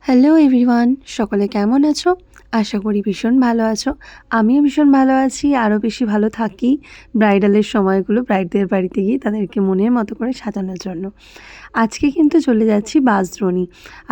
Hello everyone, সকলে কেমন আছো? আশা করি ভীষণ ভালো আছো। আমিও ভীষণ ভালো আছি, আরও বেশি ভালো থাকি ব্রাইডালের সময়গুলো ব্রাইডদের বাড়িতে গিয়ে তাদেরকে মনের মতো করে সাজানোর জন্য। আজকে কিন্তু চলে যাচ্ছি বাঁশদ্রোণী।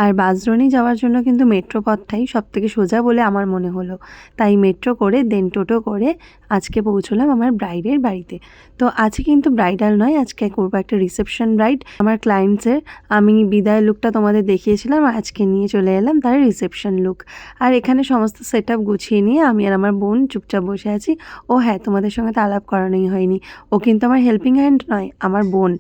আর বাঁশদ্রোণী যাওয়ার জন্য কিন্তু মেট্রো পথটাই সবথেকে সোজা বলে আমার মনে হলো। তাই মেট্রো করে দেন টোটো করে আজকে পৌঁছলাম আমার ব্রাইডের বাড়িতে। তো আজকে কিন্তু ব্রাইডাল নয়, আজকে করবো একটা রিসেপশন ব্রাইড। আমার ক্লায়েন্টসের আমি বিদায় লুকটা তোমাদের দেখিয়েছিলাম, আজকে নিয়ে চলে এলাম তার রিসেপশন লুক। আর এখানে সমস্ত সেট আপ গুছিয়ে নিয়ে আমি আর আমার বোন চুপচাপ বসে আছি। ও হ্যাঁ, তোমাদের সঙ্গে তো আলাপ করানোই হয়নি, ও কিন্তু আমার হেল্পিং হ্যান্ড নয়, আমার বোন।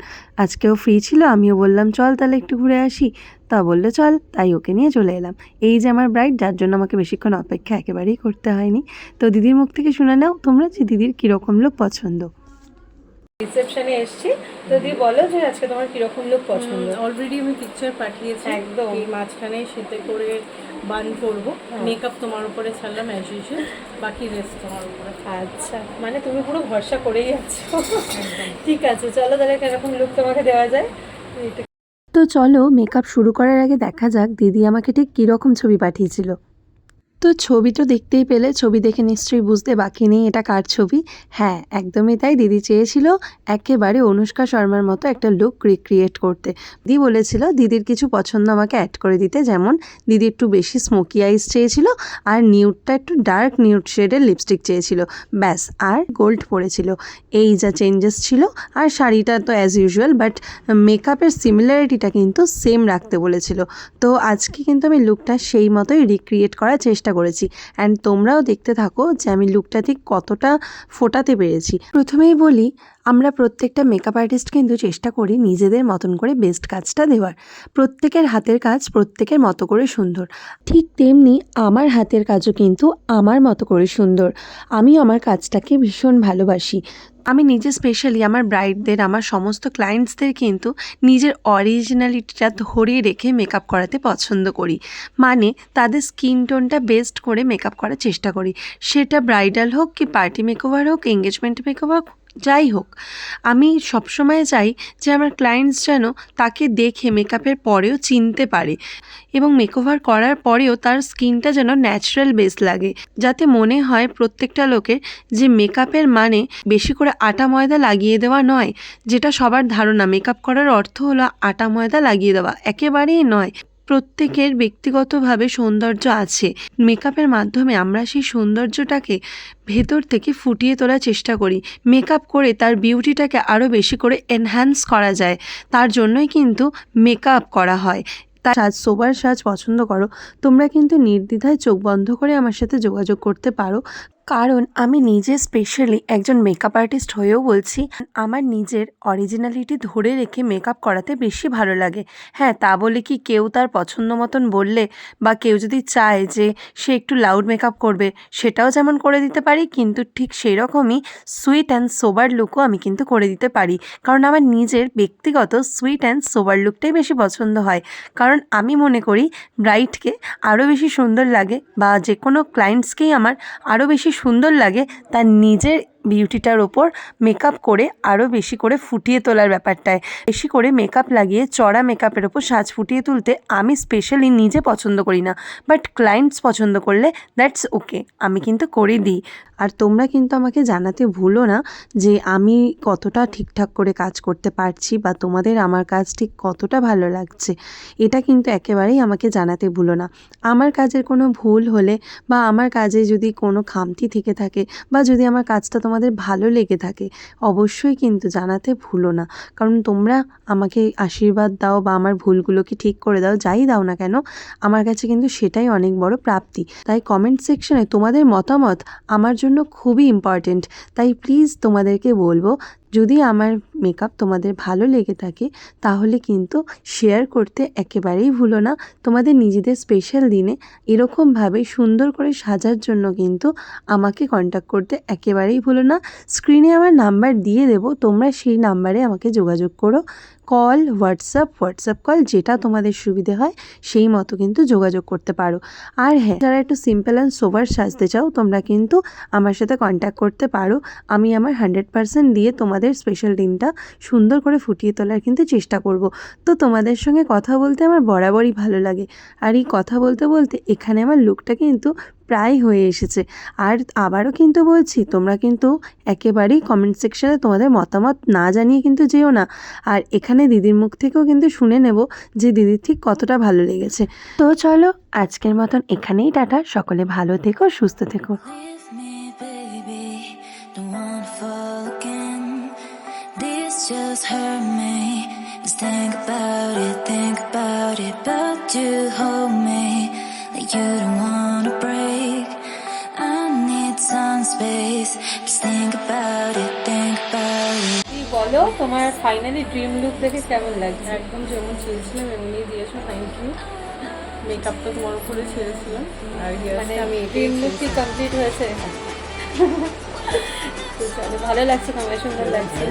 আজকেও ফ্রি ছিল, আমিও বললাম চল তাহলে একটু ঘুরে আসি। তা বললো চল, তাই ওকে নিয়ে চলে এলাম। এই যে আমার ব্রাইড, যার জন্য আমাকে বেশিক্ষণ অপেক্ষা একেবারেই করতে হয়নি। তো দিদির মুখ থেকে শুনে নাও তোমরা যে দিদির কীরকম লুক পছন্দ। রিসেপশনে এসেছি, তো দিদি বলো যে আজকে তোমার কিরকম লুক পছন্দ। অলরেডি আমি পিকচার পাঠিয়েছি, একদম। এই মাঝখানে সেতে করে বান করবো, মেকআপ তোমার উপরে ছাড়লাম অ্যাজ ইউজুয়াল, বাকি রেস্ট তোমার উপরে। আচ্ছা, মানে তুমি পুরো ভরসা করেই আছো। ঠিক আছে, চলো তাহলে কিরকম লুক তোমাকে দেওয়া যায়। তো চলো মেকআপ শুরু করার আগে দেখা যাক দিদি আমাকে ঠিক কীরকম ছবি পাঠিয়েছিল। তো ছবি তো দেখতেই পেলে, ছবি দেখে নিশ্চয়ই বুঝতে বাকি নেই এটা কার ছবি। হ্যাঁ, একদমই তাই, দিদি চেয়েছিল একেবারে অনুষ্কা শর্মার মতো একটা লুক রিক্রিয়েট করতে। দিদি বলেছিল দিদির কিছু পছন্দ আমাকে অ্যাড করে দিতে, যেমন দিদি একটু বেশি স্মোকি আইস চেয়েছিল, আর নিউডটা একটু ডার্ক নিউড শেডের লিপস্টিক চেয়েছিল, ব্যাস, আর গোল্ড পরেছিল। এই যা চেঞ্জেস ছিল। আর শাড়িটা তো অ্যাজ ইউজুয়াল, বাট মেকআপের সিমিলারিটিটা কিন্তু সেম রাখতে বলেছিল। তো আজকে কিন্তু আমি লুকটা সেই মতোই রিক্রিয়েট করার চেষ্টা করেছি। অ্যান্ড তোমরাও দেখতে থাকো যে আমি লুকটা ঠিক কতটা ফোটাতে পেরেছি। প্রথমেই বলি, আমরা প্রত্যেকটা মেকআপ আর্টিস্ট কিন্তু চেষ্টা করি নিজেদের মতন করে বেস্ট কাজটা দেওয়ার। প্রত্যেকের হাতের কাজ প্রত্যেকের মতো করে সুন্দর, ঠিক তেমনি আমার হাতের কাজও কিন্তু আমার মতো করে সুন্দর। আমি আমার কাজটাকে ভীষণ ভালোবাসি। আমি নিজে স্পেশালি আমার ব্রাইডদের, আমার সমস্ত ক্লায়েন্টসদের কিন্তু নিজের অরিজিনালিটিটা ধরে রেখে মেকআপ করাতে পছন্দ করি। মানে তাদের স্কিন টোনটা বেস্ট করে মেকআপ করার চেষ্টা করি, সেটা ব্রাইডাল হোক কি পার্টি মেকওভার হোক, এঙ্গেজমেন্ট মেকওভার হোক, যাই হোক। আমি সবসময় চাই যে আমার ক্লায়েন্টস যেন তাকে দেখে মেকআপের পরেও চিনতে পারে, এবং মেকওভার করার পরেও তার স্কিনটা যেন ন্যাচারাল বেস লাগে, যাতে মনে হয় প্রত্যেকটা লোকের যে মেকআপের মানে বেশি করে আটা ময়দা লাগিয়ে দেওয়া নয়, যেটা সবার ধারণা মেকআপ করার অর্থ হলো আটা ময়দা লাগিয়ে দেওয়া, একেবারেই নয়। প্রত্যেকের ব্যক্তিগতভাবে সৌন্দর্য আছে, মেকআপের মাধ্যমে আমরা সেই সৌন্দর্যটাকে ভেতর থেকে ফুটিয়ে তোলার চেষ্টা করি। মেকআপ করে তার বিউটিটাকে আরও বেশি করে এনহ্যান্স করা যায়, তার জন্যই কিন্তু মেকআপ করা হয়। তার সাজ, সোবার সাজ পছন্দ করো তোমরা কিন্তু নির্দ্বিধায় চোখ বন্ধ করে আমার সাথে যোগাযোগ করতে পারো, কারণ আমি নিজে স্পেশালি একজন মেকআপ আর্টিস্ট হয়েও বলছি, আমার নিজের অরিজিনালিটি ধরে রেখে মেকআপ করাতে বেশি ভালো লাগে। হ্যাঁ, তা বলে কি কেউ তার পছন্দ মতন বললে বা কেউ যদি চায় যে সে একটু লাউড মেকআপ করবে, সেটাও যেমন করে দিতে পারি, কিন্তু ঠিক সেই রকমই সুইট অ্যান্ড সোবার লুকও আমি কিন্তু করে দিতে পারি। কারণ আমার নিজের ব্যক্তিগত সুইট অ্যান্ড সোবার লুকটাই বেশি পছন্দ হয়। কারণ আমি মনে করি ব্রাইডকে আরও বেশি সুন্দর লাগে, বা যে কোনো ক্লায়েন্টসকেই আমার আরও বেশি সুন্দর লাগে তার নিজের বিউটিটার ওপর মেকআপ করে আরও বেশি করে ফুটিয়ে তোলার ব্যাপারটায়। বেশি করে মেকআপ লাগিয়ে চড়া মেকআপের ওপর সাজ ফুটিয়ে তুলতে আমি স্পেশালি নিজে পছন্দ করি না, বাট ক্লায়েন্টস পছন্দ করলে দ্যাটস ওকে, আমি কিন্তু করে দিই। আর তোমরা কিন্তু আমাকে জানাতে ভুলো না যে আমি কতটা ঠিকঠাক করে কাজ করতে পারছি, বা তোমাদের আমার কাজ ঠিক কতটা ভালো লাগছে, এটা কিন্তু একেবারেই আমাকে জানাতে ভুলো না। আমার কাজের কোনো ভুল হলে, বা আমার কাজে যদি কোনো খামতি থেকে থাকে, বা যদি আমার কাজটা তোমাদের ভালো লেগে থাকে, অবশ্যই কিন্তু জানাতে ভুলো না। কারণ তোমরা আমাকে আশীর্বাদ দাও বা আমার ভুলগুলোকে ঠিক করে দাও, যাই দাও না কেন, আমার কাছে কিন্তু সেটাই অনেক বড় প্রাপ্তি। তাই কমেন্ট সেকশনে তোমাদের মতামত আমার জন্য খুবই ইম্পর্টেন্ট। তাই প্লিজ তোমাদেরকে বলবো, যদি আমার মেকআপ তোমাদের ভালো লেগে থাকে তাহলে কিন্তু শেয়ার করতে একেবারেই ভুলো না। তোমাদের নিজেদের স্পেশাল দিনে এরকমভাবে সুন্দর করে সাজার জন্য কিন্তু আমাকে কন্ট্যাক্ট করতে একেবারেই ভুলো না। স্ক্রিনে আমার নাম্বার দিয়ে দেবো, তোমরা সেই নাম্বারে আমাকে যোগাযোগ করো, কল, হোয়াটসঅ্যাপ কল, যেটা তোমাদের সুবিধে হয় সেই মতো কিন্তু যোগাযোগ করতে পারো। আর হ্যাঁ, যারা একটু সিম্পল অ্যান্ড সোবার সাজতে চাও তোমরা কিন্তু আমার সাথে কন্ট্যাক্ট করতে পারো। আমি আমার 100% দিয়ে তোমাদের স্পেশাল দিনটা সুন্দর করে ফুটিয়ে তোলার কিন্তু চেষ্টা করব। তো তোমাদের সঙ্গে কথা বলতে আমার বরাবরই ভালো লাগে, আর এই কথা বলতে বলতে এখানে আমার লুকটা কিন্তু প্রায় হয়ে এসেছে। আর আবারও কিন্তু বলছি, তোমরা কিন্তু একেবারেই কমেন্ট সেকশানে তোমাদের মতামত না জানিয়ে কিন্তু যেও না। আর এখানে দিদির মুখ থেকেও কিন্তু শুনে নেব যে দিদির ঠিক কতটা ভালো লেগেছে। তো চলো আজকের মতন এখানেই টাটা, সকলে ভালো থেকো, সুস্থ থেকো। With me, baby, don't wanna fall again. This just hurt me. Just think about it, but you hold me like you don't wanna break. I need some space. Just think about it. কি বলো, তোমার finally dream look দেখে কেমন লাগছে? একদম যেমন চেয়েছিলাম এমনি দিয়েছো, থ্যাংক ইউ। মেকআপটা তোমার উপরে ছেড়েছিলাম আর মানে হেয়ারটা আমি ড্রিম লুক কি কমপ্লিট হয়েছে? তো চলো, ভালো লাগছে, তোমার সুন্দর লাগছে।